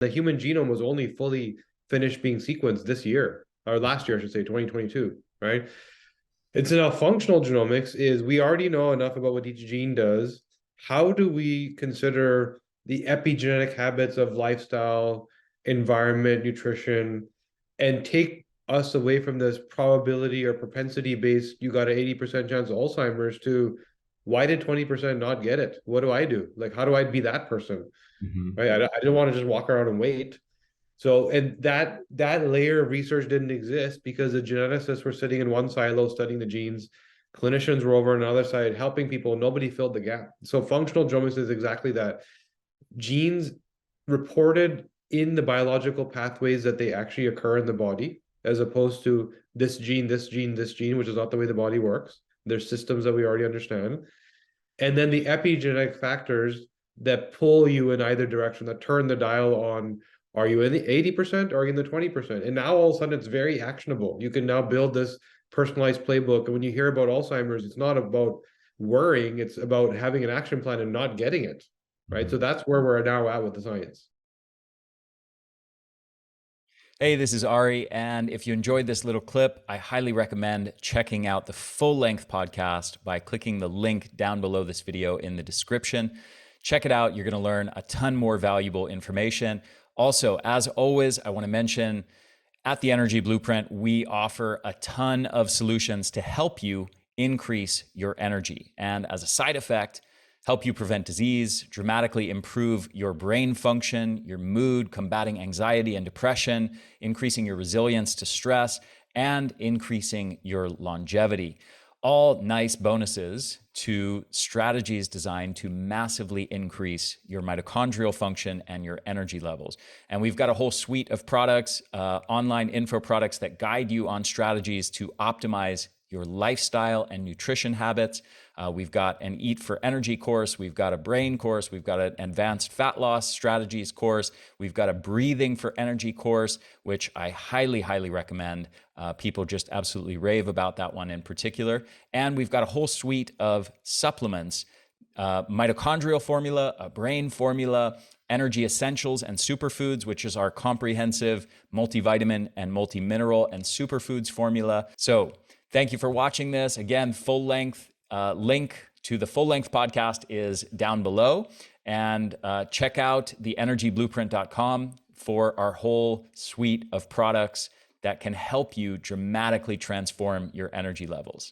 The human genome was only fully finished being sequenced this year, or last year, I should say, 2022, right? And so now functional genomics is we already know enough about what each gene does. How do we consider the epigenetic habits of lifestyle, environment, nutrition, and take us away from this probability or propensity based, you got an 80% chance of Alzheimer's to why did 20% not get it? What do I do? Like, how do I be that person? Mhm. Right? I didn't want to just walk around and wait. So, and that layer of research didn't exist because the geneticists were sitting in one silo studying the genes. Clinicians were over on the other side helping people. Nobody filled the gap. So functional genomics is exactly that. Genes reported in the biological pathways that they actually occur in the body, as opposed to this gene, this gene, this gene, which is not the way the body works. There's systems that we already understand. And then the epigenetic factors that pull you in either direction, that turn the dial on, are you in the 80% or are you in the 20%? And now all of a sudden it's very actionable. You can now build this personalized playbook. And when you hear about Alzheimer's, it's not about worrying, it's about having an action plan and not getting it. Right. Mhm. So that's where we're now at with the science. Hey, this is Ari, and if you enjoyed this little clip, I highly recommend checking out the full-length podcast by clicking the link down below this video in the description. Check it out. You're going to learn a ton more valuable information. Also, as always, I want to mention at the Energy Blueprint, we offer a ton of solutions to help you increase your energy. And as a side effect, help you prevent disease, dramatically improve your brain function, your mood, combating anxiety and depression, increasing your resilience to stress, and increasing your longevity. All nice bonuses to strategies designed to massively increase your mitochondrial function and your energy levels. And we've got a whole suite of products, online info products that guide you on strategies to optimize your lifestyle and nutrition habits. We've got an Eat for Energy course. We've got a brain course. We've got an advanced fat loss strategies course. We've got a breathing for energy course, which I highly, highly recommend. People just absolutely rave about that one in particular. And we've got a whole suite of supplements, mitochondrial formula, a brain formula, energy essentials and superfoods, which is our comprehensive multivitamin and multimineral and superfoods formula. So thank you for watching this. Again, full length link to the full length podcast is down below. And check out theenergyblueprint.com for our whole suite of products that can help you dramatically transform your energy levels.